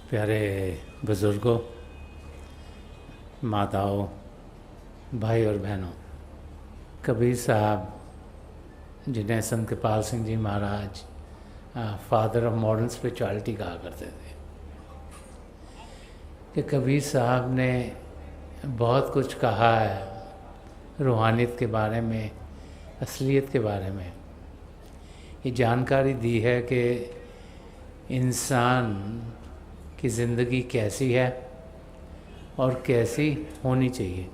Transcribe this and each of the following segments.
प्यारे बुज़ुर्गों, माताओं, भाई और बहनों, कबीर साहब, जिन्हें संत कृपाल सिंह जी महाराज फादर ऑफ मॉडर्न स्पिरिचुअलिटी कहा करते थे, कि कबीर साहब ने बहुत कुछ कहा है रूहानियत के बारे में, असलियत के बारे में। ये जानकारी दी है कि इंसान की ज़िंदगी कैसी है और कैसी होनी चाहिए,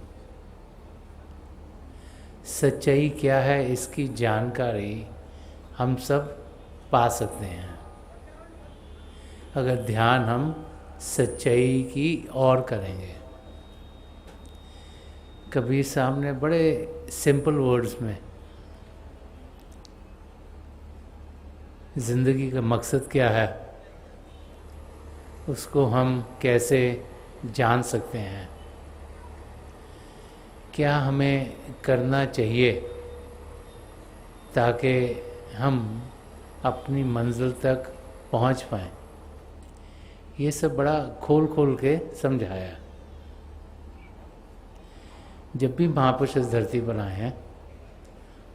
सच्चाई क्या है, इसकी जानकारी हम सब पा सकते हैं अगर ध्यान हम सच्चाई की ओर करेंगे। कबीर साहब ने बड़े सिंपल वर्ड्स में ज़िंदगी का मकसद क्या है उसको हम कैसे जान सकते हैं, क्या हमें करना चाहिए ताकि हम अपनी मंजिल तक पहुंच पाएं, ये सब बड़ा खोल खोल के समझाया। जब भी महापुरुष इस धरती पर आए हैं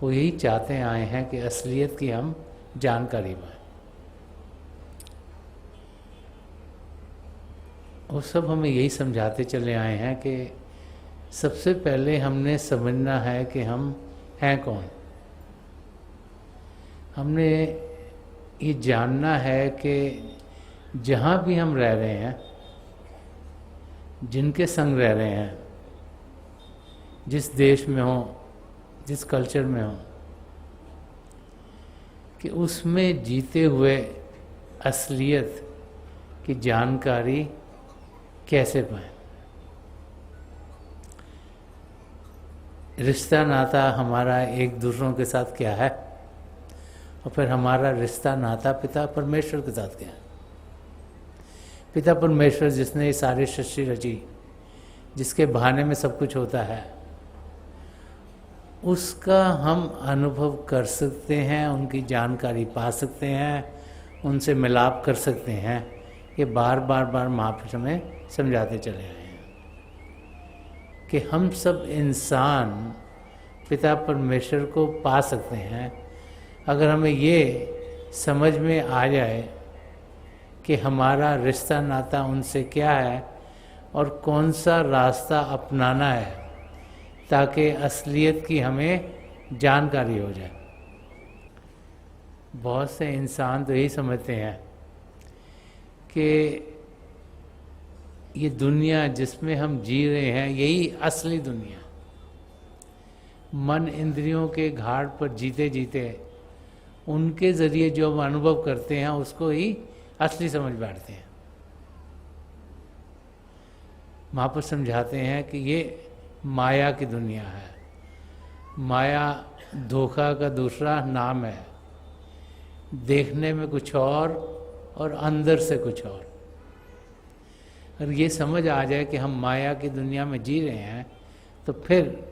वो यही चाहते आए हैं कि असलियत की हम जानकारी पाएं। वो सब हमें यही समझाते चले आए हैं कि सबसे पहले हमने समझना है कि हम हैं कौन। हमने ये जानना है कि जहाँ भी हम रह रहे हैं, जिनके संग रह रहे हैं, जिस देश में हो, जिस कल्चर में हो, कि उसमें जीते हुए असलियत की जानकारी कैसे पाएं। रिश्ता नाता हमारा एक दूसरों के साथ क्या है और फिर हमारा रिश्ता नाता पिता परमेश्वर के साथ क्या है। पिता परमेश्वर जिसने ये सारी सृष्टि रची, जिसके बहाने में सब कुछ होता है, उसका हम अनुभव कर सकते हैं, उनकी जानकारी पा सकते हैं, उनसे मिलाप कर सकते हैं। ये बार बार महापुरुष हमें समझाते चले आए हैं कि हम सब इंसान पिता परमेश्वर को पा सकते हैं अगर हमें ये समझ में आ जाए कि हमारा रिश्ता नाता उनसे क्या है और कौन सा रास्ता अपनाना है ताकि असलियत की हमें जानकारी हो जाए। बहुत से इंसान तो यही समझते हैं कि ये दुनिया जिसमें हम जी रहे हैं यही असली दुनिया। मन इंद्रियों के घाट पर जीते जीते उनके ज़रिए जो हम अनुभव करते हैं उसको ही असली समझ बैठते हैं। महापुरुष समझाते हैं कि ये माया की दुनिया है। माया धोखा का दूसरा नाम है। देखने में कुछ और अंदर से कुछ और। अगर ये समझ आ जाए कि हम माया की दुनिया में जी रहे हैं तो फिर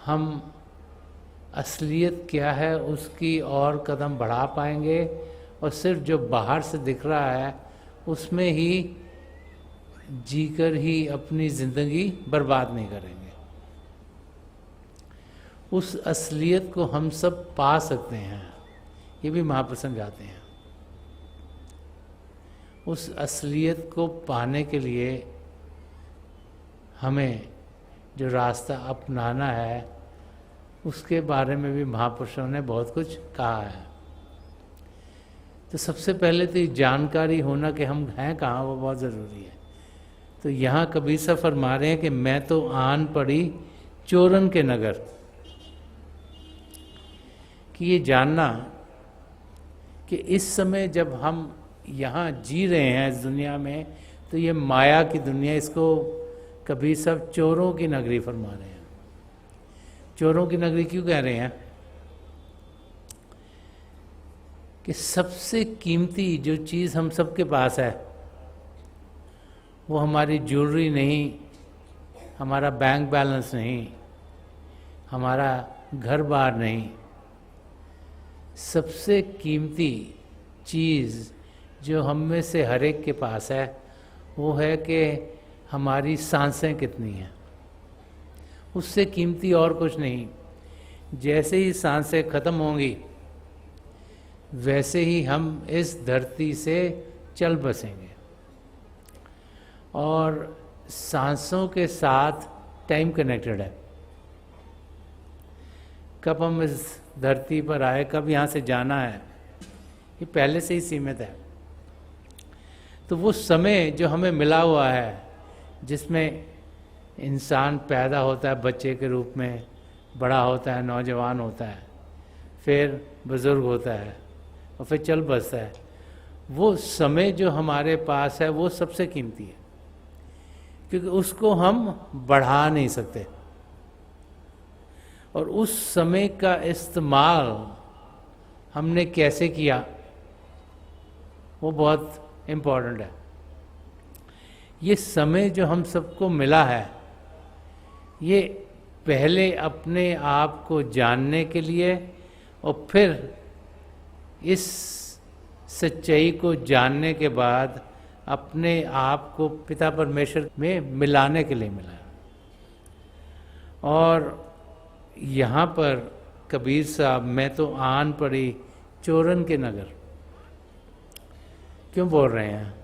हम असलियत क्या है उसकी और कदम बढ़ा पाएंगे और सिर्फ जो बाहर से दिख रहा है उसमें ही जीकर ही अपनी ज़िंदगी बर्बाद नहीं करेंगे। उस असलियत को हम सब पा सकते हैं, ये भी महापुरुष समझाते हैं। उस असलियत को पाने के लिए हमें जो रास्ता अपनाना है उसके बारे में भी महापुरुषों ने बहुत कुछ कहा है। तो सबसे पहले तो ये जानकारी होना कि हम हैं कहाँ, वो बहुत ज़रूरी है। तो यहाँ कबीर साहब फरमा रहे हैं कि मैं तो आन पड़ी चोरन के नगर, कि ये जानना कि इस समय जब हम यहाँ जी रहे हैं इस दुनिया में तो ये माया की दुनिया, इसको कबीर साहब चोरों की नगरी फरमा रहे हैं। चोरों की नगरी क्यों कह रहे हैं? कि सबसे कीमती जो चीज़ हम सबके पास है वो हमारी ज्वेलरी नहीं, हमारा बैंक बैलेंस नहीं, हमारा घर बार नहीं। सबसे कीमती चीज़ जो हम में से हर एक के पास है वो है कि हमारी सांसें कितनी हैं। उससे कीमती और कुछ नहीं। जैसे ही सांसें खत्म होंगी वैसे ही हम इस धरती से चल बसेंगे। और सांसों के साथ टाइम कनेक्टेड है। कब हम इस धरती पर आए, कब यहाँ से जाना है, ये पहले से ही सीमित है। तो वो समय जो हमें मिला हुआ है, जिसमें इंसान पैदा होता है बच्चे के रूप में, बड़ा होता है, नौजवान होता है, फिर बुज़ुर्ग होता है और फिर चल बसता है, वो समय जो हमारे पास है वो सबसे कीमती है, क्योंकि उसको हम बढ़ा नहीं सकते। और उस समय का इस्तेमाल हमने कैसे किया वो बहुत इम्पोर्टेंट है। ये समय जो हम सबको मिला है, ये पहले अपने आप को जानने के लिए और फिर इस सच्चाई को जानने के बाद अपने आप को पिता परमेश्वर में मिलाने के लिए मिला है। और यहाँ पर कबीर साहब मैं तो आन पड़ी चोरन के नगर क्यों बोल रहे हैं?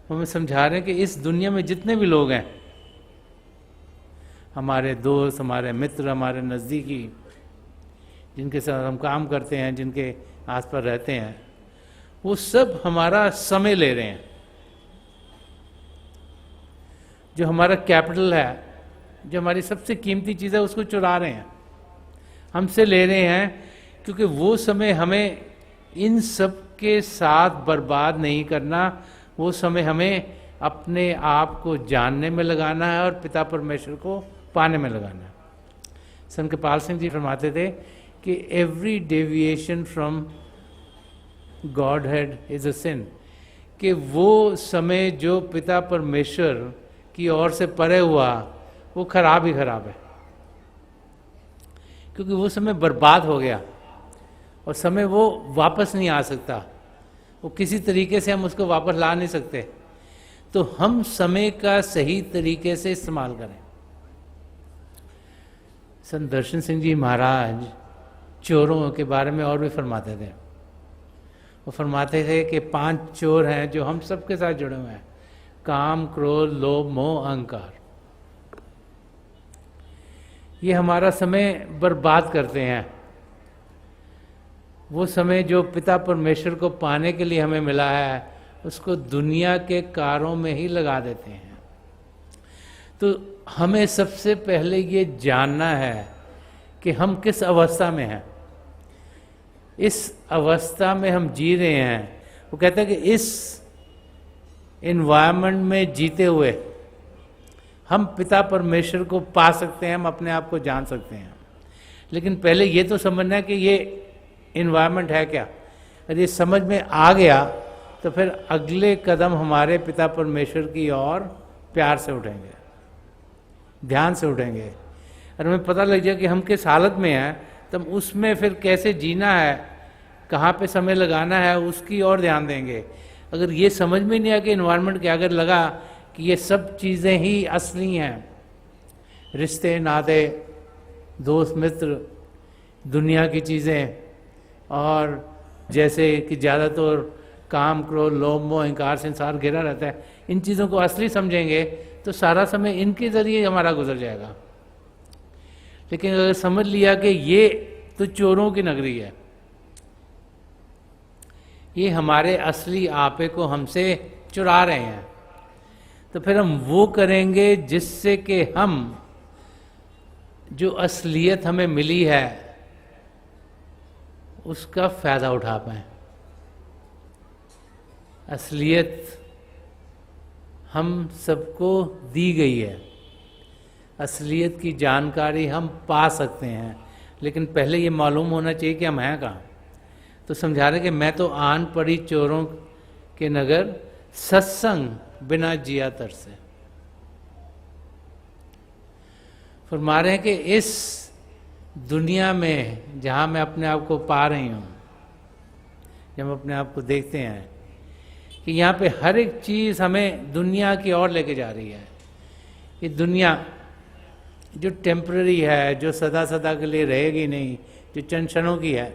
हमें समझा रहे हैं कि इस दुनिया में जितने भी लोग हैं, हमारे दोस्त, हमारे मित्र, हमारे नज़दीकी, जिनके साथ हम काम करते हैं, जिनके आसपास रहते हैं, वो सब हमारा समय ले रहे हैं। जो हमारा कैपिटल है, जो हमारी सबसे कीमती चीज़ है, उसको चुरा रहे हैं, हमसे ले रहे हैं, क्योंकि वो समय हमें इन सब के साथ बर्बाद नहीं करना। वो समय हमें अपने आप को जानने में लगाना है और पिता परमेश्वर को पाने में लगाना है। संत कृपाल सिंह जी फरमाते थे कि every deviation from Godhead is a sin, कि वो समय जो पिता परमेश्वर की ओर से परे हुआ वो खराब ही खराब है, क्योंकि वो समय बर्बाद हो गया और समय वो वापस नहीं आ सकता। वो किसी तरीके से हम उसको वापस ला नहीं सकते। तो हम समय का सही तरीके से इस्तेमाल करें। संत दर्शन सिंह जी महाराज चोरों के बारे में और भी फरमाते थे। वो फरमाते थे कि 5 चोर हैं जो हम सबके साथ जुड़े हुए हैं: काम, क्रोध, लोभ, मोह, अहंकार। ये हमारा समय बर्बाद करते हैं। वो समय जो पिता परमेश्वर को पाने के लिए हमें मिला है, उसको दुनिया के कारों में ही लगा देते हैं। तो हमें सबसे पहले ये जानना है कि हम किस अवस्था में हैं, इस अवस्था में हम जी रहे हैं। वो कहते हैं कि इस एनवायरनमेंट में जीते हुए हम पिता परमेश्वर को पा सकते हैं, हम अपने आप को जान सकते हैं। लेकिन पहले ये तो समझना है कि ये एनवायरनमेंट है क्या। अगर ये समझ में आ गया तो फिर अगले कदम हमारे पिता परमेश्वर की ओर प्यार से उठेंगे, ध्यान से उठेंगे। और हमें पता लग जाए कि हम किस हालत में हैं, तब उसमें फिर कैसे जीना है, कहाँ पे समय लगाना है, उसकी ओर ध्यान देंगे। अगर ये समझ में नहीं आया कि एनवायरनमेंट क्या, अगर लगा कि ये सब चीज़ें ही असली हैं, रिश्ते नाते, दोस्त मित्र, दुनिया की चीज़ें, और जैसे कि ज़्यादातर काम, क्रोध, लोभ, मोह, अहंकार से संसार घिरा रहता है, इन चीज़ों को असली समझेंगे तो सारा समय इनके ज़रिए हमारा गुजर जाएगा। लेकिन अगर समझ लिया कि ये तो चोरों की नगरी है, ये हमारे असली आपे को हमसे चुरा रहे हैं, तो फिर हम वो करेंगे जिससे कि हम जो असलियत हमें मिली है उसका फ़ायदा उठा पाएँ। असलियत हम सबको दी गई है, असलियत की जानकारी हम पा सकते हैं, लेकिन पहले ये मालूम होना चाहिए कि हम हैं कहाँ। तो समझा रहे कि मैं तो आन पड़ी चोरों के नगर, सत्संग बिना जिया तरसे। फरमा रहे हैं कि इस दुनिया में जहाँ मैं अपने आप को पा रही हूँ, जब हम अपने आप को देखते हैं, कि यहाँ पे हर एक चीज़ हमें दुनिया की ओर लेके जा रही है। ये दुनिया जो टेम्पररी है, जो सदा सदा के लिए रहेगी नहीं, जो चंद क्षणों की है,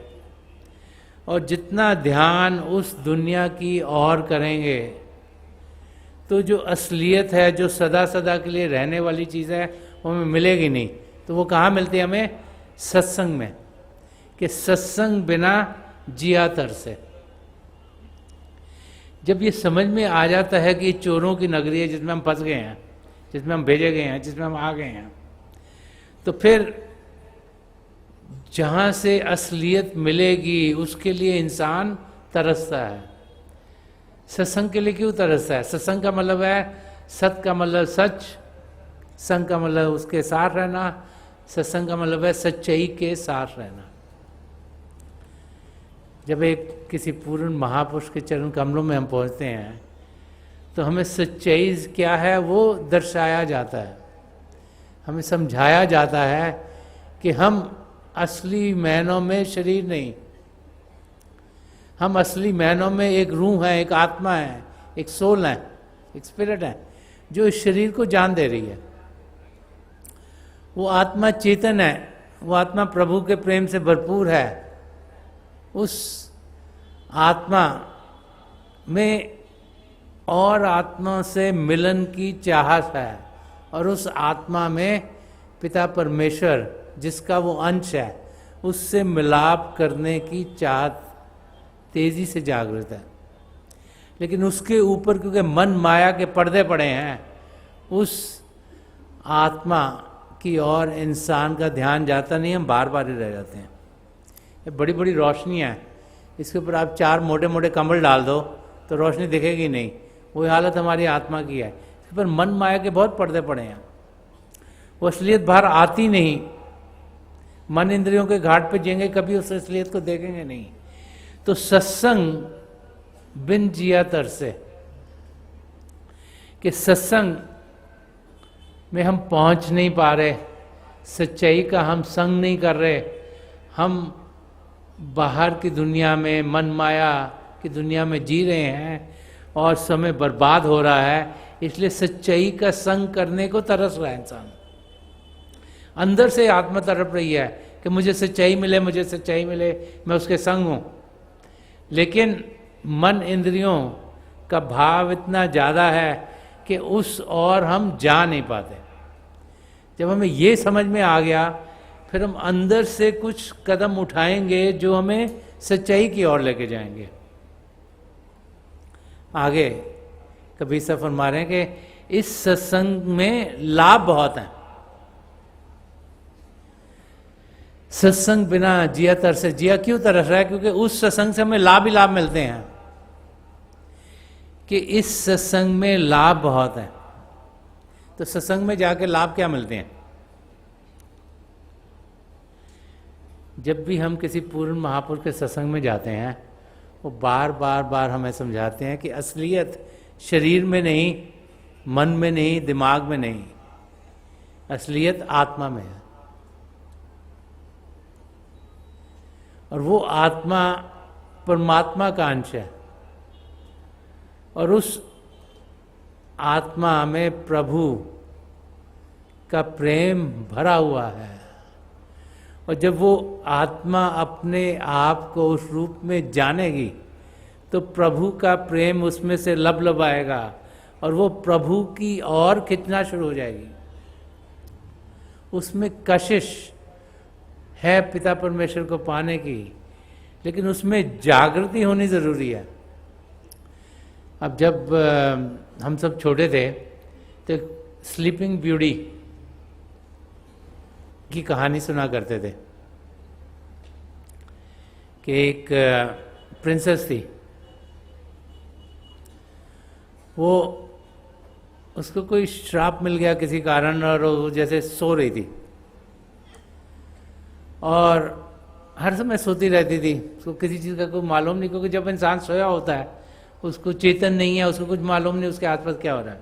और जितना ध्यान उस दुनिया की ओर करेंगे तो जो असलियत है, जो सदा सदा के लिए रहने वाली चीज़ है, वो हमें मिलेगी नहीं। तो वो कहाँ मिलती है हमें? सत्संग में। कि सत्संग बिना जिया तरसे। जब ये समझ में आ जाता है कि चोरों की नगरी है जिसमें हम फंस गए हैं, जिसमें हम भेजे गए हैं, जिसमें हम आ गए हैं, तो फिर जहाँ से असलियत मिलेगी उसके लिए इंसान तरसता है। सत्संग के लिए क्यों तरसता है? सत्संग का मतलब है, सत का मतलब सच, संग का मतलब उसके साथ रहना, सत्संग का मतलब है सच्चाई के साथ रहना। जब एक किसी पूर्ण महापुरुष के चरण कमलों में हम पहुंचते हैं तो हमें सच्चाई क्या है वो दर्शाया जाता है, हमें समझाया जाता है कि हम असली मायनों में शरीर नहीं, हम असली मायनों में एक रूह है, एक आत्मा है, एक सोल है, एक स्पिरिट है जो इस शरीर को जान दे रही है। वो आत्मा चेतन है, वो आत्मा प्रभु के प्रेम से भरपूर है। उस आत्मा में और आत्मा से मिलन की चाहत है, और उस आत्मा में पिता परमेश्वर जिसका वो अंश है उससे मिलाप करने की चाहत तेजी से जागृत है। लेकिन उसके ऊपर क्योंकि मन माया के पर्दे पड़े हैं, उस आत्मा की ओर इंसान का ध्यान जाता नहीं, हम बार बार ही रह जाते हैं। ये बड़ी बड़ी रोशनी है, इसके ऊपर आप 4 मोटे मोटे कंबल डाल दो तो रोशनी दिखेगी नहीं। वही हालत हमारी आत्मा की है, इसके ऊपर मन माया के बहुत पर्दे पड़े हैं, वो असलियत बाहर आती नहीं। मन इंद्रियों के घाट पे जिएंगे, कभी उस असलियत को देखेंगे नहीं। तो सत्संग बिन जिया तरसे, कि सत्संग में हम पहुंच नहीं पा रहे, सच्चाई का हम संग नहीं कर रहे, हम बाहर की दुनिया में, मन माया की दुनिया में जी रहे हैं और समय बर्बाद हो रहा है। इसलिए सच्चाई का संग करने को तरस रहा है इंसान। अंदर से आत्मा तड़प रही है कि मुझे सच्चाई मिले, मुझे सच्चाई मिले, मैं उसके संग हूं। लेकिन मन इंद्रियों का भाव इतना ज़्यादा है कि उस और हम जा नहीं पाते। जब हमें ये समझ में आ गया, फिर हम अंदर से कुछ कदम उठाएंगे जो हमें सच्चाई की ओर लेके जाएंगे। आगे कभी सफर मारें कि इस सत्संग में लाभ बहुत हैं। सत्संग बिना जिया तरसे। जिया क्यों तरस रहा है? क्योंकि उस सत्संग से हमें लाभ ही लाभ मिलते हैं, कि इस सत्संग में लाभ बहुत है। तो सत्संग में जाके लाभ क्या मिलते हैं? जब भी हम किसी पूर्ण महापुरुष के सत्संग में जाते हैं, वो बार बार बार हमें समझाते हैं कि असलियत शरीर में नहीं, मन में नहीं, दिमाग में नहीं, असलियत आत्मा में है। और वो आत्मा परमात्मा का अंश है, और उस आत्मा में प्रभु का प्रेम भरा हुआ है। और जब वो आत्मा अपने आप को उस रूप में जानेगी तो प्रभु का प्रेम उसमें से लबलबाएगा और वो प्रभु की ओर खिंचना शुरू हो जाएगी। उसमें कशिश है पिता परमेश्वर को पाने की, लेकिन उसमें जागृति होनी ज़रूरी है। अब जब हम सब छोटे थे तो स्लीपिंग ब्यूटी की कहानी सुना करते थे कि एक प्रिंसेस थी, वो उसको कोई श्राप मिल गया किसी कारण, और वो जैसे सो रही थी और हर समय सोती रहती थी। उसको किसी चीज़ का कोई मालूम नहीं, क्योंकि जब इंसान सोया होता है उसको चेतन नहीं है, उसको कुछ मालूम नहीं उसके आसपास क्या हो रहा है।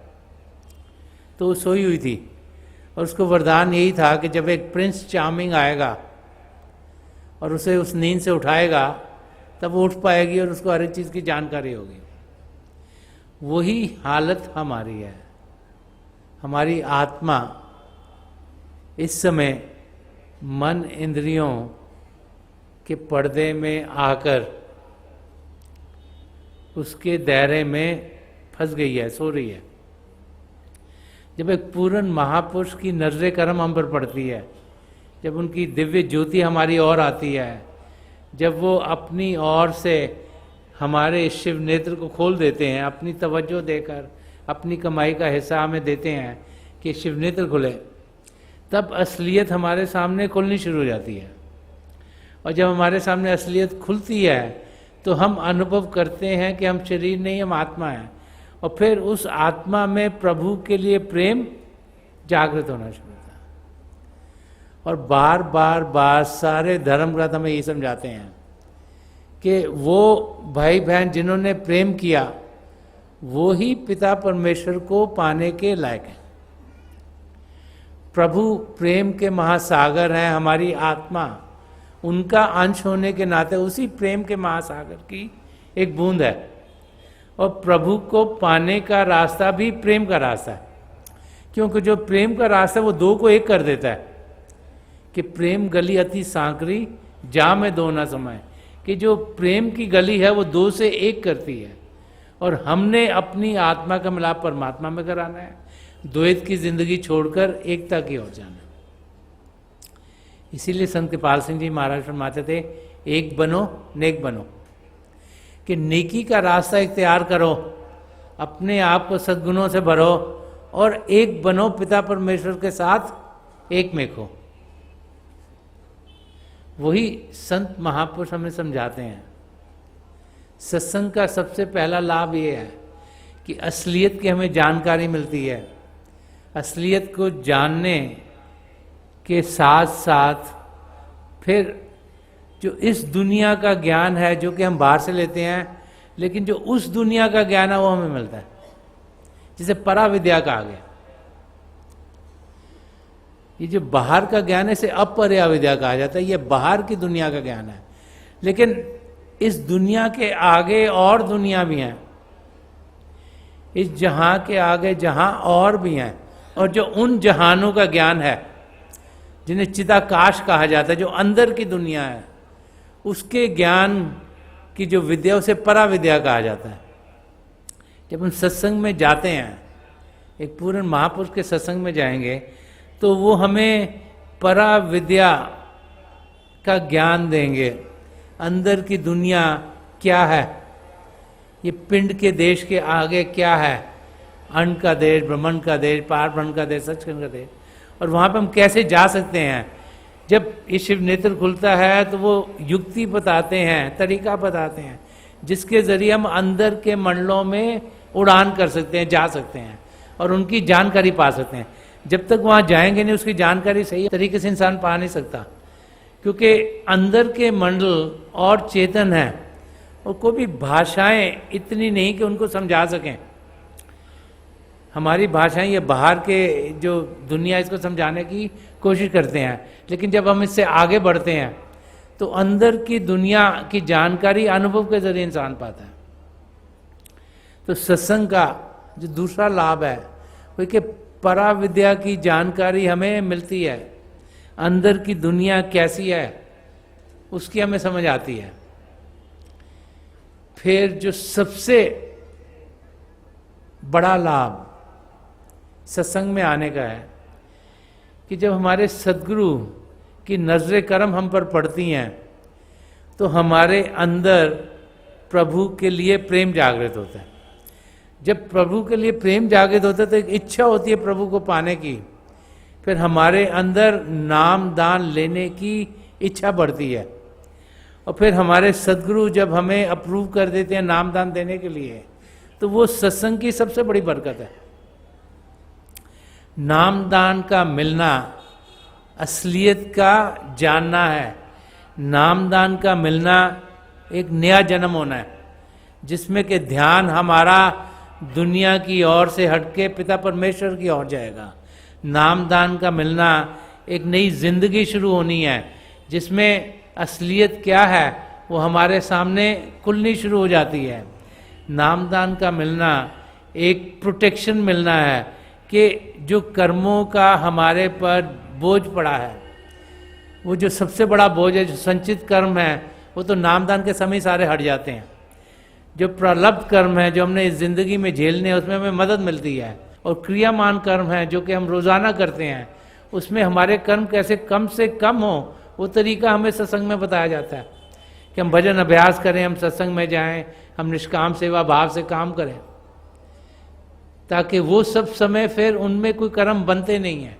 तो वो सोई हुई थी और उसको वरदान यही था कि जब एक प्रिंस चार्मिंग आएगा और उसे उस नींद से उठाएगा तब वो उठ पाएगी और उसको हर एक चीज़ की जानकारी होगी। वही हालत हमारी है। हमारी आत्मा इस समय मन इंद्रियों के पर्दे में आकर उसके दायरे में फंस गई है, सो रही है। जब एक पूर्ण महापुरुष की नजर करम हम पर पड़ती है, जब उनकी दिव्य ज्योति हमारी ओर आती है, जब वो अपनी ओर से हमारे शिव नेत्र को खोल देते हैं, अपनी तवज्जो देकर अपनी कमाई का हिस्सा हमें देते हैं कि शिव नेत्र खुले, तब असलियत हमारे सामने खुलनी शुरू हो जाती है। और जब हमारे सामने असलियत खुलती है तो हम अनुभव करते हैं कि हम शरीर नहीं, हम आत्मा हैं। और फिर उस आत्मा में प्रभु के लिए प्रेम जागृत होना शुरू होता है। और बार बार बार सारे धर्म ग्रंथ हमें ये समझाते हैं कि वो भाई बहन जिन्होंने प्रेम किया वो ही पिता परमेश्वर को पाने के लायक हैं। प्रभु प्रेम के महासागर हैं, हमारी आत्मा उनका अंश होने के नाते उसी प्रेम के महासागर की एक बूंद है। और प्रभु को पाने का रास्ता भी प्रेम का रास्ता है, क्योंकि जो प्रेम का रास्ता है वो दो को एक कर देता है कि प्रेम गली अति सांकरी जा में दो ना समय, कि जो प्रेम की गली है वो दो से एक करती है। और हमने अपनी आत्मा का मिलाप परमात्मा में कराना है, द्वैत की जिंदगी छोड़कर एकता की ओर जाना है। इसीलिए संत कृपाल सिंह जी महाराज फरमाते थे, एक बनो नेक बनो, कि नेकी का रास्ता इख्तियार करो, अपने आप को सद्गुणों से भरो और एक बनो, पिता परमेश्वर के साथ एक में खो। वही संत महापुरुष हमें समझाते हैं। सत्संग का सबसे पहला लाभ ये है कि असलियत की हमें जानकारी मिलती है। असलियत को जानने के साथ साथ फिर जो इस दुनिया का ज्ञान है जो कि हम बाहर से लेते हैं, लेकिन जो उस दुनिया का ज्ञान है वो हमें मिलता है, जिसे पराविद्या कहा गया। ये जो बाहर का ज्ञान है इसे अपरा विद्या कहा जाता है, ये बाहर की दुनिया का ज्ञान है। लेकिन इस दुनिया के आगे और दुनिया भी हैं, इस जहां के आगे जहां और भी हैं, और जो उन जहानों का ज्ञान है जिन्हें चिदाकाश कहा जाता है, जो अंदर की दुनिया है, उसके ज्ञान की जो विद्या उसे पराविद्या कहा जाता है। जब हम सत्संग में जाते हैं, एक पूर्ण महापुरुष के सत्संग में जाएंगे तो वो हमें पराविद्या का ज्ञान देंगे। अंदर की दुनिया क्या है, ये पिंड के देश के आगे क्या है, अंड का देश, ब्रह्मांड का देश, पार ब्रह्मांड का देश, सचखंड का देश, और वहाँ पे हम कैसे जा सकते हैं। जब ये शिव नेत्र खुलता है तो वो युक्ति बताते हैं, तरीका बताते हैं, जिसके जरिए हम अंदर के मंडलों में उड़ान कर सकते हैं, जा सकते हैं और उनकी जानकारी पा सकते हैं। जब तक वहाँ जाएंगे नहीं, उसकी जानकारी सही तरीके से इंसान पा नहीं सकता, क्योंकि अंदर के मंडल और चेतन है और कोई भी भाषाएं इतनी नहीं कि उनको समझा सकें। हमारी भाषाएं ये बाहर के जो दुनिया इसको समझाने की कोशिश करते हैं, लेकिन जब हम इससे आगे बढ़ते हैं तो अंदर की दुनिया की जानकारी अनुभव के जरिए इंसान पाता है। तो सत्संग का जो दूसरा लाभ है वो कि पराविद्या की जानकारी हमें मिलती है, अंदर की दुनिया कैसी है उसकी हमें समझ आती है। फिर जो सबसे बड़ा लाभ सत्संग में आने का है कि जब हमारे सद्गुरु की नजर करम हम पर पड़ती हैं तो हमारे अंदर प्रभु के लिए प्रेम जागृत होता है। जब प्रभु के लिए प्रेम जागृत होता है तो एक इच्छा होती है प्रभु को पाने की, फिर हमारे अंदर नाम दान लेने की इच्छा बढ़ती है। और फिर हमारे सद्गुरु जब हमें अप्रूव कर देते हैं नाम दान देने के लिए, तो वो सत्संग की सबसे बड़ी बरकत है। नाम दान का मिलना असलियत का जानना है। नाम दान का मिलना एक नया जन्म होना है, जिसमें कि ध्यान हमारा दुनिया की ओर से हटके पिता परमेश्वर की ओर जाएगा। नाम दान का मिलना एक नई जिंदगी शुरू होनी है, जिसमें असलियत क्या है वो हमारे सामने खुलनी शुरू हो जाती है। नाम दान का मिलना एक प्रोटेक्शन मिलना है कि जो कर्मों का हमारे पर बोझ पड़ा है, वो जो सबसे बड़ा बोझ है, जो संचित कर्म है, वो तो नामदान के समय सारे हट जाते हैं। जो प्रलब्ध कर्म है, जो हमने इस जिंदगी में झेलने हैं, उसमें हमें मदद मिलती है। और क्रियामान कर्म है जो कि हम रोजाना करते हैं, उसमें हमारे कर्म कैसे कम से कम हो, वो तरीका हमें सत्संग में बताया जाता है कि हम भजन अभ्यास करें, हम सत्संग में जाएं, हम निष्काम सेवा भाव से काम करें, ताकि वो सब समय फिर उनमें कोई कर्म बनते नहीं है।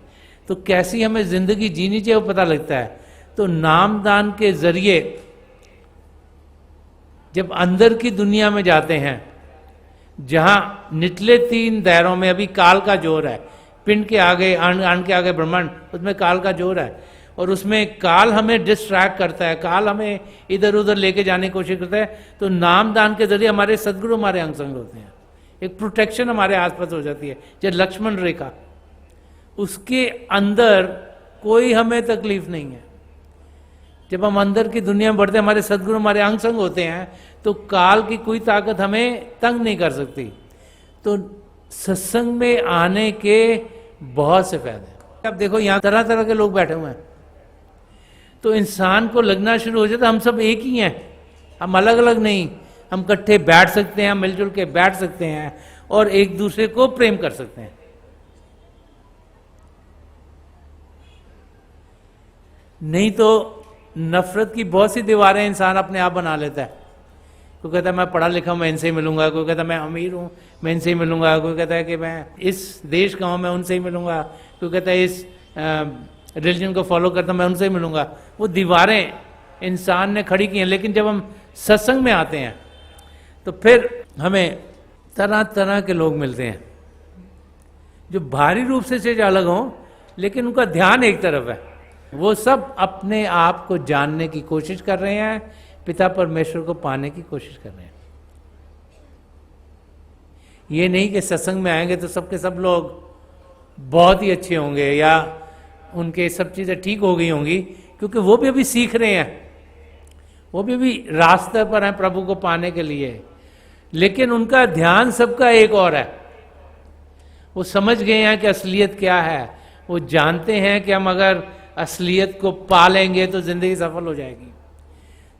तो कैसी हमें जिंदगी जीनी चाहिए वो पता लगता है। तो नामदान के जरिए जब अंदर की दुनिया में जाते हैं, जहां निचले 3 दायरों में अभी काल का जोर है, पिंड के आगे अण के आगे ब्रह्मांड, उसमें काल का जोर है, और उसमें काल हमें डिस्ट्रैक्ट करता है, काल हमें इधर उधर लेके जाने की कोशिश करता है। तो नामदान के जरिए हमारे सदगुरु हमारे अंग संग होते हैं, एक प्रोटेक्शन हमारे आसपास हो जाती है। जैसे लक्ष्मण रेखा, उसके अंदर कोई हमें तकलीफ नहीं है। जब हम अंदर की दुनिया में बढ़ते हैं, हमारे सदगुरु हमारे अंग संग होते हैं, तो काल की कोई ताकत हमें तंग नहीं कर सकती। तो सत्संग में आने के बहुत से फायदे हैं। अब देखो यहाँ तरह तरह के लोग बैठे हुए हैं, तो इंसान को लगना शुरू हो जाता हम सब एक ही हैं, हम अलग अलग नहीं। हम इकट्ठे बैठ सकते हैं, मिलजुल के बैठ सकते हैं और एक दूसरे को प्रेम कर सकते हैं। नहीं तो नफरत की बहुत सी दीवारें इंसान अपने आप बना लेता है। कोई कहता है मैं पढ़ा लिखा हूं, मैं इनसे ही मिलूंगा, कोई कहता है मैं अमीर हूं, मैं इनसे ही मिलूंगा, कोई कहता है कि मैं इस देश का हूं, मैं उनसे ही मिलूंगा, कोई कहता है इस रिलीजन को फॉलो करता मैं उनसे ही मिलूंगा। वो दीवारें इंसान ने खड़ी की हैं। लेकिन जब हम सत्संग में आते हैं तो फिर हमें तरह तरह के लोग मिलते हैं जो भारी रूप से अलग हों, लेकिन उनका ध्यान एक तरफ है। वो सब अपने आप को जानने की कोशिश कर रहे हैं, पिता परमेश्वर को पाने की कोशिश कर रहे हैं। ये नहीं कि सत्संग में आएंगे तो सबके सब लोग बहुत ही अच्छे होंगे या उनके सब चीज़ें ठीक हो गई होंगी, क्योंकि वो भी अभी सीख रहे हैं, वो भी अभी रास्ते पर हैं प्रभु को पाने के लिए। लेकिन उनका ध्यान सबका एक और है। वो समझ गए हैं कि असलियत क्या है। वो जानते हैं कि हम अगर असलियत को पा लेंगे तो जिंदगी सफल हो जाएगी।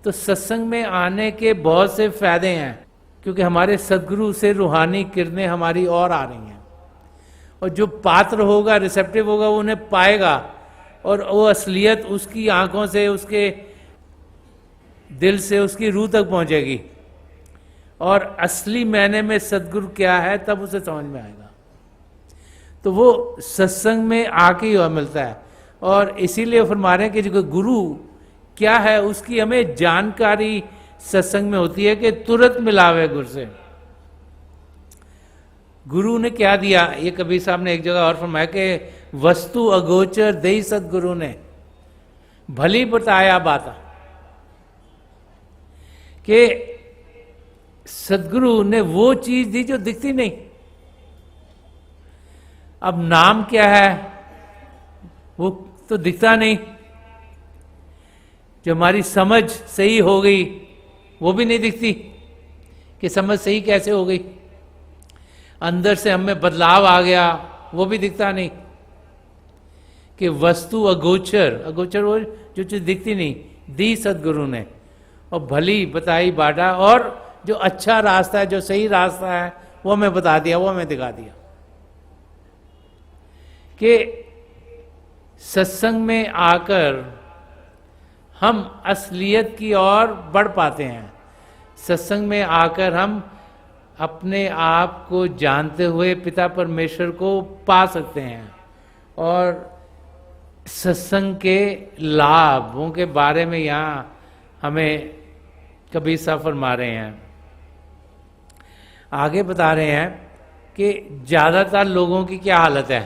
तो सत्संग में आने के बहुत से फायदे हैं, क्योंकि हमारे सदगुरु से रूहानी किरणें हमारी और आ रही हैं, और जो पात्र होगा, रिसेप्टिव होगा, वो उन्हें पाएगा, और वो असलियत उसकी आंखों से, उसके दिल से, उसकी रूह तक पहुंचेगी, और असली मायने में सदगुरु क्या है तब उसे समझ में आएगा। तो वो सत्संग में आके ही मिलता है। और इसीलिए फरमा रहे हैं कि जो गुरु क्या है उसकी हमें जानकारी सत्संग में होती है कि तुरंत मिलावे गुरु से। गुरु ने क्या दिया, ये कबीर साहब ने एक जगह और फरमाया कि वस्तु अगोचर दई सदगुरु ने भली बताया बाता, कि सदगुरु ने वो चीज दी जो दिखती नहीं। अब नाम क्या है वो तो दिखता नहीं, जो हमारी समझ सही हो गई वो भी नहीं दिखती कि समझ सही कैसे हो गई। अंदर से हमें बदलाव आ गया वो भी दिखता नहीं। कि वस्तु अगोचर, अगोचर वो जो चीज दिखती नहीं, दी सदगुरु ने, और भली बताई बाटा, और जो अच्छा रास्ता है, जो सही रास्ता है वो हमें बता दिया, वो हमें दिखा दिया। कि सत्संग में आकर हम असलियत की ओर बढ़ पाते हैं। सत्संग में आकर हम अपने आप को जानते हुए पिता परमेश्वर को पा सकते हैं, और सत्संग के लाभों के बारे में यहाँ हमें कबीर साहब फरमा रहे हैं। आगे बता रहे हैं कि ज़्यादातर लोगों की क्या हालत है।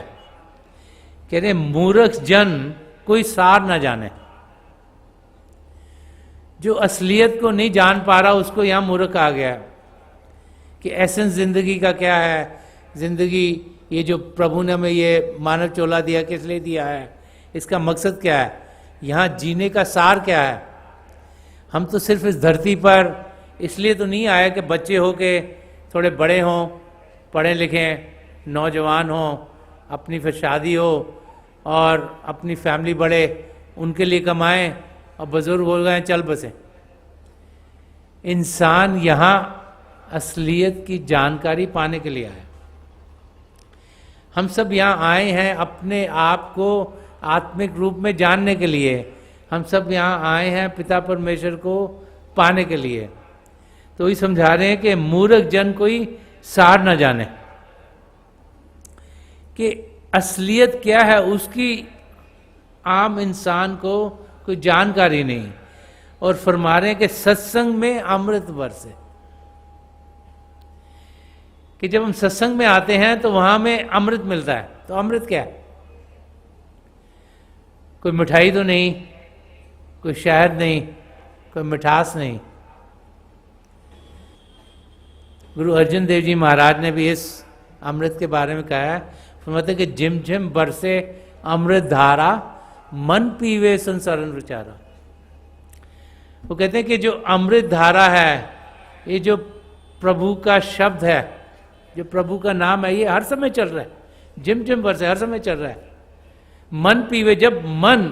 कह रहे मूर्ख जन कोई सार ना जाने। जो असलियत को नहीं जान पा रहा उसको यहां मूर्ख आ गया कि एसेंस जिंदगी का क्या है। जिंदगी, ये जो प्रभु ने हमें ये मानव चोला दिया, किस लिए दिया है, इसका मकसद क्या है, यहाँ जीने का सार क्या है। हम तो सिर्फ इस धरती पर इसलिए तो नहीं आए कि बच्चे हो के थोड़े बड़े हों पढ़े लिखे नौजवान हो, अपनी फिर शादी हो और अपनी फैमिली बढ़े, उनके लिए कमाएं, और बुजुर्ग हो गए चल बसे। इंसान यहाँ असलियत की जानकारी पाने के लिए आया। हम सब यहाँ आए हैं अपने आप को आत्मिक रूप में जानने के लिए। हम सब यहाँ आए हैं पिता परमेश्वर को पाने के लिए। तो ये समझा रहे हैं कि मूर्ख जन कोई सार न जाने कि असलियत क्या है, उसकी आम इंसान को कोई जानकारी नहीं। और फरमा रहे हैं कि सत्संग में अमृत बरसे, कि जब हम सत्संग में आते हैं तो वहां में अमृत मिलता है। तो अमृत क्या है? कोई मिठाई तो नहीं, कोई शहद नहीं, कोई मिठास नहीं। गुरु अर्जुन देव जी महाराज ने भी इस अमृत के बारे में कहा है, फरमाते कि झिम झिम बरसे अमृत धारा, मन पीवे संसारन विचारा। वो कहते हैं कि जो अमृत धारा है, ये जो प्रभु का शब्द है, जो प्रभु का नाम है, ये हर समय चल रहा है, झिम झिम बरसे हर समय चल रहा है। मन पीवे, जब मन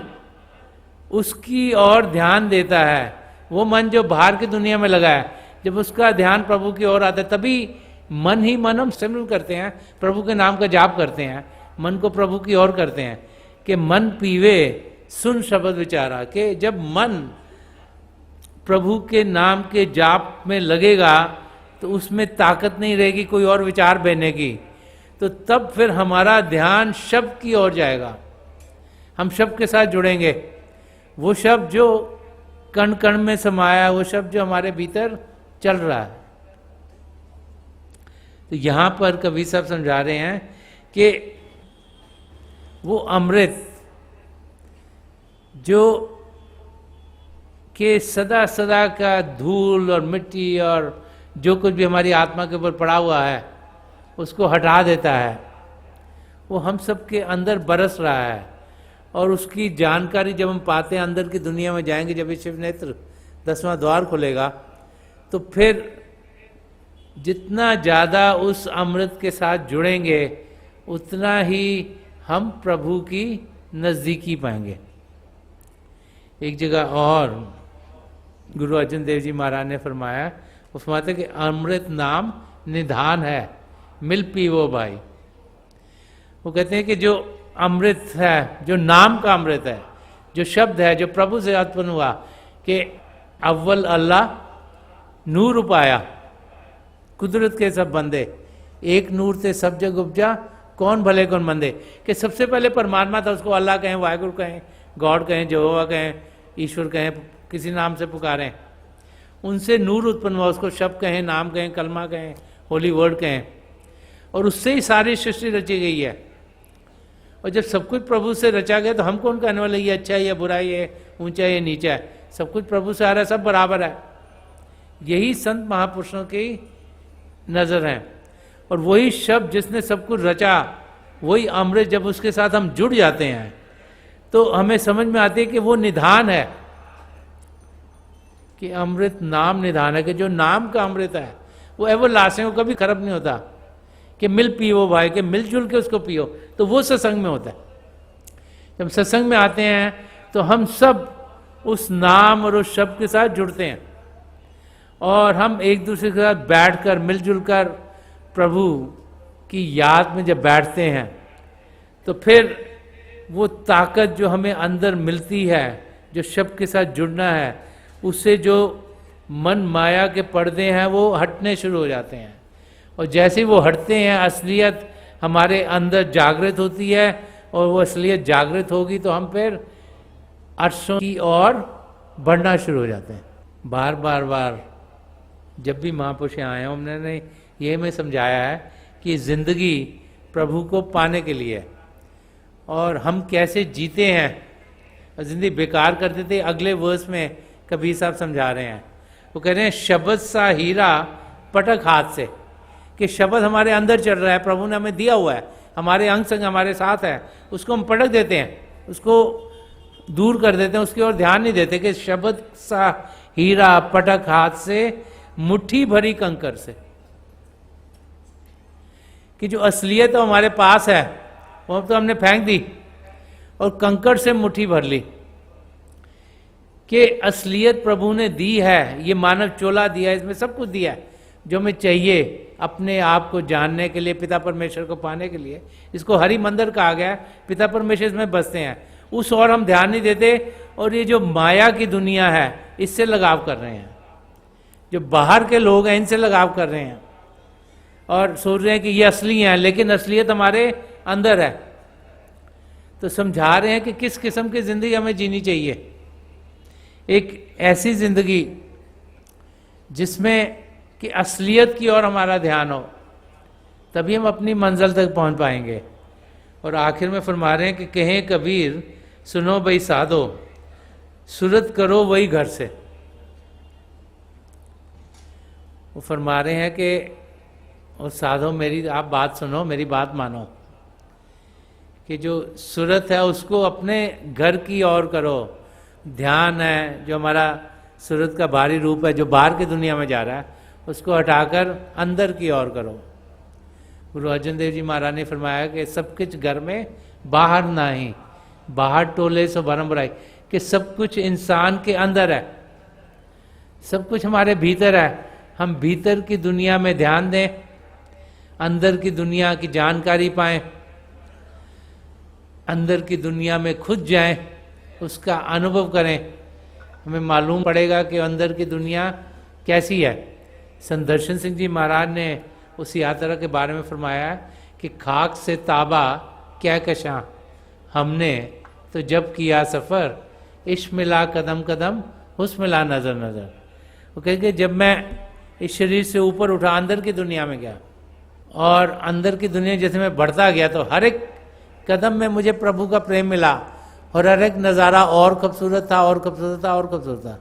उसकी ओर ध्यान देता है, वो मन जो बाहर की दुनिया में लगा है, जब उसका ध्यान प्रभु की ओर आता है, तभी मन ही मन हम सिमरन करते हैं, प्रभु के नाम का जाप करते हैं, मन को प्रभु की ओर करते हैं। कि मन पीवे सुन शब्द विचारा, कि जब मन प्रभु के नाम के जाप में लगेगा तो उसमें ताकत नहीं रहेगी कोई और विचार बहने की। तो तब फिर हमारा ध्यान शब्द की ओर जाएगा, हम शब्द के साथ जुड़ेंगे। वो शब्द जो कण कण में समाया, वो शब्द जो हमारे भीतर चल रहा है। तो यहां पर कबीर साहब समझा रहे हैं कि वो अमृत जो कि सदा सदा का धूल और मिट्टी और जो कुछ भी हमारी आत्मा के ऊपर पड़ा हुआ है उसको हटा देता है, वो हम सब के अंदर बरस रहा है। और उसकी जानकारी जब हम पाते हैं, अंदर की दुनिया में जाएंगे, जब ये शिव नेत्र 10वां द्वार खुलेगा, तो फिर जितना ज़्यादा उस अमृत के साथ जुड़ेंगे उतना ही हम प्रभु की नज़दीकी पाएंगे। एक जगह और गुरु अर्जुन देव जी महाराज ने फरमाया, वो फरमाते कि अमृत नाम निधान है, मिल पीवो भाई। वो कहते हैं कि जो अमृत है, जो नाम का अमृत है, जो शब्द है, जो प्रभु से उत्पन्न हुआ, कि अव्वल अल्लाह नूर उपाया, कुदरत के सब बंदे, एक नूर से सब जग उपजा, कौन भले कौन मंदे। कि सबसे पहले परमात्मा था, उसको अल्लाह कहें, वाहिगुरु कहें, गॉड कहें, यहोवा कहें, ईश्वर कहें, किसी नाम से पुकारें। उनसे नूर उत्पन्न हुआ, उसको शब्द कहें, नाम कहें, कलमा कहें, होली वर्ड कहें, और उससे ही सारी सृष्टि रची गई है। और जब सब कुछ प्रभु से रचा गया तो हम कौन कहने वाले ये अच्छा है, ये बुरा है, ये ऊंचा है, ये नीचा है। सब कुछ प्रभु से आ रहा है, सब बराबर है। यही संत महापुरुषों की नज़र है। और वही शब्द जिसने सब कुछ रचा, वही अमृत, जब उसके साथ हम जुड़ जाते हैं तो हमें समझ में आती है कि वो निधान है, कि अमृत नाम निधान है, कि जो नाम का अमृत है वो एवरलास्टिंग, वो कभी खराब नहीं होता। कि मिल पियो भाई, कि मिलजुल के उसको पियो, तो वो सत्संग में होता है। जब सत्संग में आते हैं तो हम सब उस नाम और उस शब्द के साथ जुड़ते हैं, और हम एक दूसरे के साथ बैठकर मिलजुल कर प्रभु की याद में जब बैठते हैं, तो फिर वो ताकत जो हमें अंदर मिलती है, जो शब्द के साथ जुड़ना है, उससे जो मन माया के पर्दे हैं वो हटने शुरू हो जाते हैं। और जैसे ही वो हटते हैं, असलियत हमारे अंदर जागृत होती है, और वो असलियत जागृत होगी तो हम फिर अर्शों की ओर बढ़ना शुरू हो जाते हैं। बार बार बार जब भी महापुरुष आए हैं, उन्होंने ये हमें समझाया है कि जिंदगी प्रभु को पाने के लिए, और हम कैसे जीते हैं और जिंदगी बेकार कर देते। अगले वर्स में कबीर साहब समझा रहे हैं, वो कह रहे हैं शब्द सा हीरा पटक हाथ से, कि शब्द हमारे अंदर चल रहा है, प्रभु ने हमें दिया हुआ है, हमारे अंग संग हमारे साथ है, उसको हम पटक देते हैं, उसको दूर कर देते हैं, उसकी ओर ध्यान नहीं देते। कि शब्द सा हीरा पटक हाथ से, मुट्ठी भरी कंकर से, कि जो असलियत तो हमारे पास है वो तो हमने फेंक दी और कंकड़ से मुट्ठी भर ली कि असलियत प्रभु ने दी है, ये मानव चोला दिया है, इसमें सब कुछ दिया है जो हमें चाहिए अपने आप को जानने के लिए, पिता परमेश्वर को पाने के लिए। इसको हरि मंदिर कहा गया है, पिता परमेश्वर इसमें बसते हैं। उस और हम ध्यान नहीं देते और ये जो माया की दुनिया है इससे लगाव कर रहे हैं, जो बाहर के लोग हैं इनसे लगाव कर रहे हैं और सोच रहे हैं कि ये असली हैं, लेकिन असलियत हमारे अंदर है। तो समझा रहे हैं कि किस किस्म की जिंदगी हमें जीनी चाहिए। एक ऐसी जिंदगी जिसमें कि असलियत की ओर हमारा ध्यान हो, तभी हम अपनी मंजिल तक पहुंच पाएंगे। और आखिर में फरमा रहे हैं कि कहें कबीर सुनो भाई साधो, सूरत करो वही घर से। वो फरमा रहे हैं कि और साधो मेरी आप बात सुनो, मेरी बात मानो कि जो सूरत है उसको अपने घर की ओर करो। ध्यान है जो हमारा सूरत का बाहरी रूप है, जो बाहर की दुनिया में जा रहा है, उसको हटाकर अंदर की ओर करो। गुरु अर्जन देव जी महाराज ने फरमाया कि सब कुछ घर में बाहर ना ही, बाहर टोले सो भरम बुराई, कि सब कुछ इंसान के अंदर है, सब कुछ हमारे भीतर है। हम भीतर की दुनिया में ध्यान दें, अंदर की दुनिया की जानकारी पाएं, अंदर की दुनिया में खुद जाएं, उसका अनुभव करें, हमें मालूम पड़ेगा कि अंदर की दुनिया कैसी है। संत दर्शन सिंह जी महाराज ने उस यात्रा के बारे में फरमाया कि खाक से ताबा क्या कशा, हमने तो जब किया सफ़र, इश्क मिला कदम कदम, हुस्न मिला नज़र नज़र। वो कहेंगे जब मैं इस शरीर से ऊपर उठा, अंदर की दुनिया में गया, और अंदर की दुनिया जैसे मैं बढ़ता गया तो हर एक कदम में मुझे प्रभु का प्रेम मिला और हर एक नज़ारा और खूबसूरत था और खूबसूरत था और खूबसूरत था।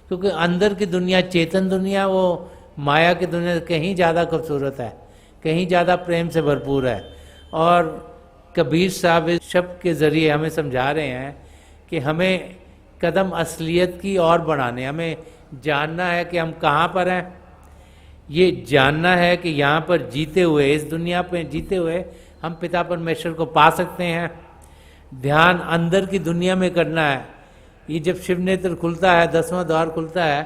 क्योंकि अंदर की दुनिया, चेतन दुनिया, वो माया की दुनिया कहीं ज़्यादा खूबसूरत है, कहीं ज़्यादा प्रेम से भरपूर है। और कबीर साहब इस शब्द के ज़रिए हमें समझा रहे हैं कि हमें कदम असलियत की ओर बढ़ाने, हमें जानना है कि हम कहाँ पर हैं, ये जानना है कि यहाँ पर जीते हुए, इस दुनिया पे जीते हुए हम पिता परमेश्वर को पा सकते हैं। ध्यान अंदर की दुनिया में करना है। ये जब शिव नेत्र खुलता है, 10वां द्वार खुलता है,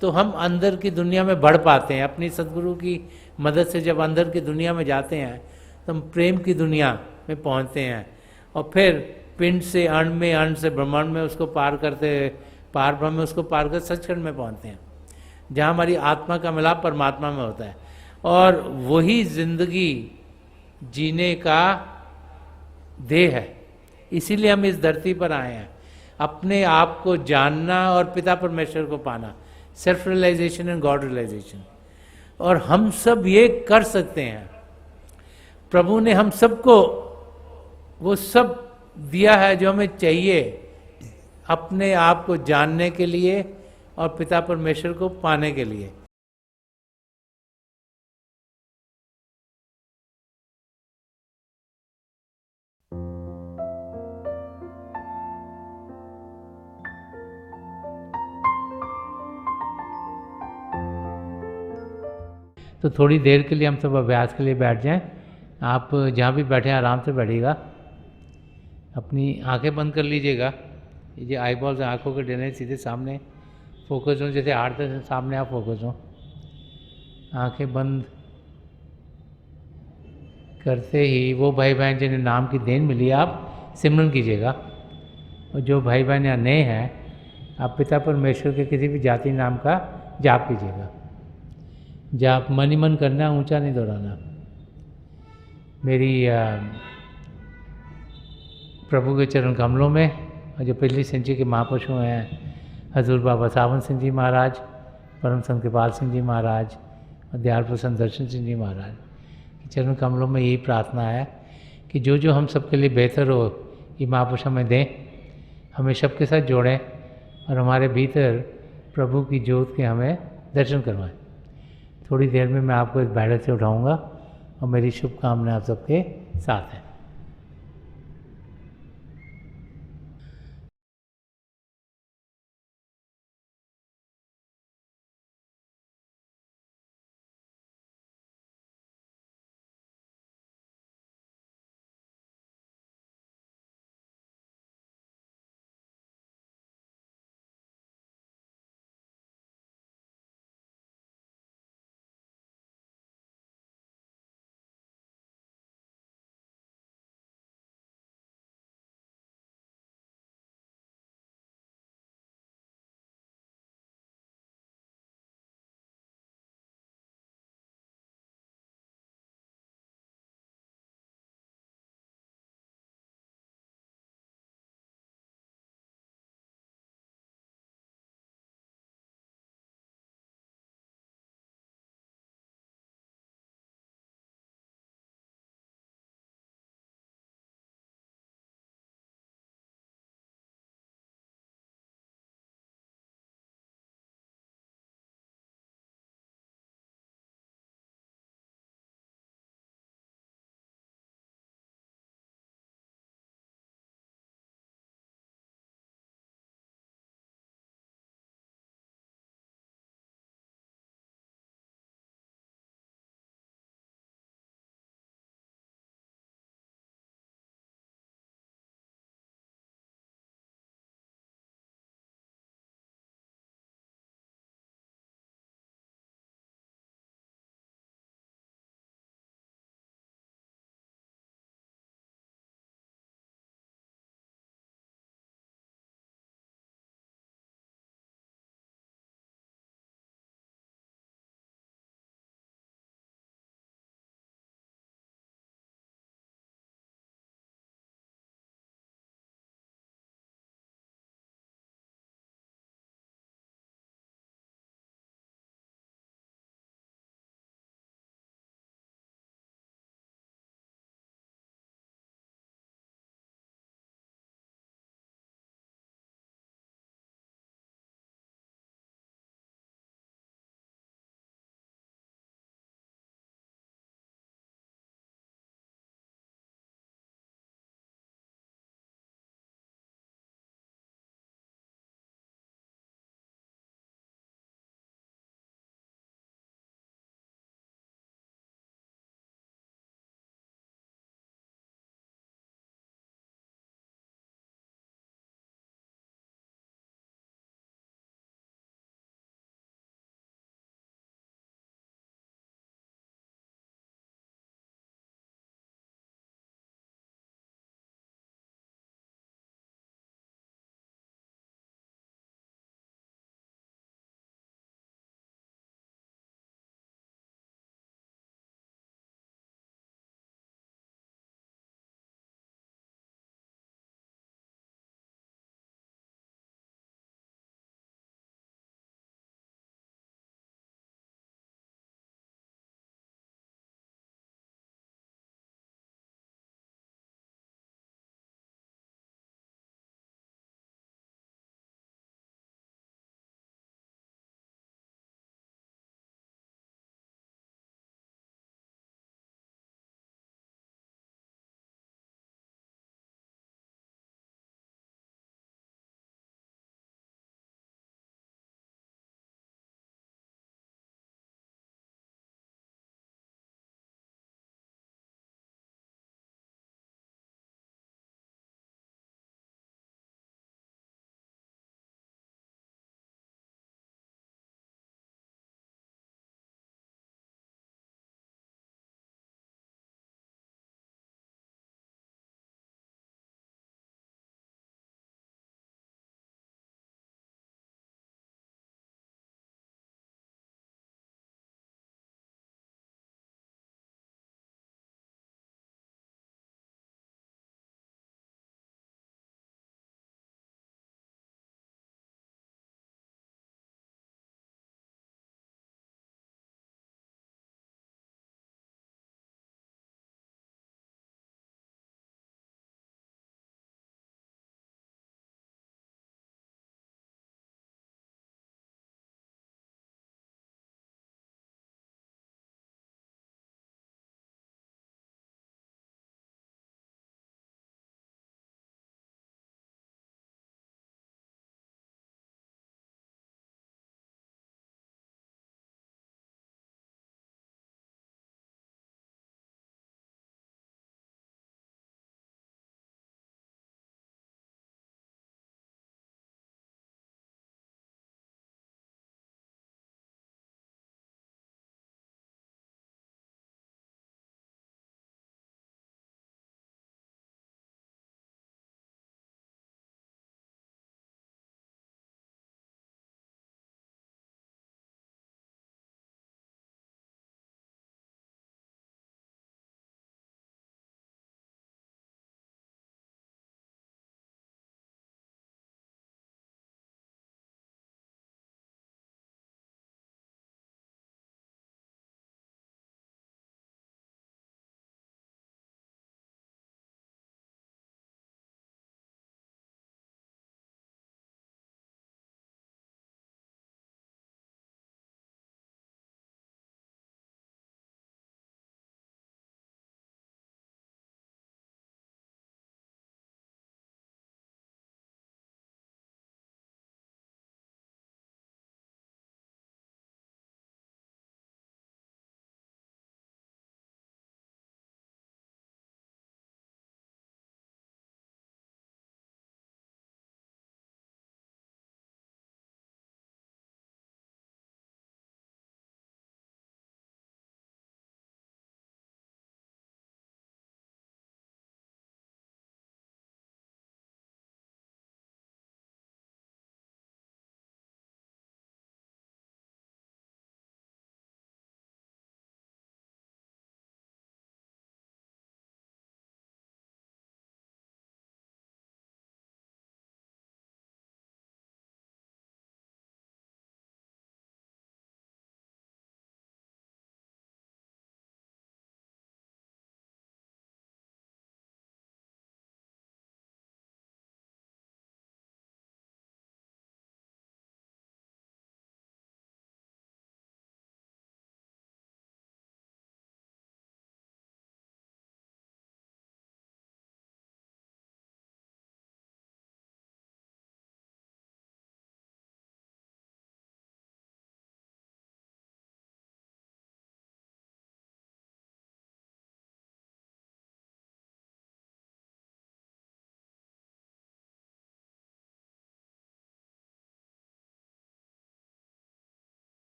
तो हम अंदर की दुनिया में बढ़ पाते हैं। अपनी सदगुरु की मदद से जब अंदर की दुनिया में जाते हैं तो हम प्रेम की दुनिया में पहुंचते हैं और फिर पिंड से अण में, अण से ब्रह्मांड में उसको पार करते, पार ब्रह्म में उसको पार कर सचखंड में पहुंचते हैं, जहाँ हमारी आत्मा का मिलाप परमात्मा में होता है। और वही जिंदगी जीने का देह है। इसीलिए हम इस धरती पर आए हैं, अपने आप को जानना और पिता परमेश्वर को पाना, self realisation and God realisation. और हम सब ये कर सकते हैं। प्रभु ने हम सबको वो सब दिया है जो हमें चाहिए अपने आप को जानने के लिए और पिता परमेश्वर को पाने के लिए। तो थोड़ी देर के लिए हम सब अभ्यास के लिए बैठ जाएं। आप जहाँ भी बैठे हैं आराम से बैठिएगा, अपनी आंखें बंद कर लीजिएगा। ये जो आई बॉल्स आँखों के डरने सीधे सामने फोकस हो, जैसे हार्ट से सामने आप फोकस हो। आंखें बंद करते ही वो भाई बहन जिन्हें नाम की देन मिली आप सिमरन कीजिएगा। और जो भाई बहन यहाँ नए हैं, आप पिता परमेश्वर के किसी भी जाति नाम का जाप कीजिएगा। जाप मन ही मन करना, ऊंचा नहीं दोहराना। मेरी प्रभु के चरण कमलों में, और जो पिछली संचय के महापुरुष हैं हजूर बाबा सावन सिंह जी महाराज, परम संत कृपाल सिंह जी महाराज और दयाल प्रसन्न दर्शन सिंह जी महाराज के चरण कमलों में यही प्रार्थना है कि जो जो हम सबके लिए बेहतर हो ये महापुरुष हमें दें, हमें सबके साथ जोड़ें और हमारे भीतर प्रभु की ज्योत के हमें दर्शन करवाएं। थोड़ी देर में मैं आपको इस बैठक से उठाऊंगा और मेरी शुभकामनाएं आप सबके साथ हैं।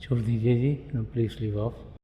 छोड़ दीजिए जी, प्लीज लीव ऑफ।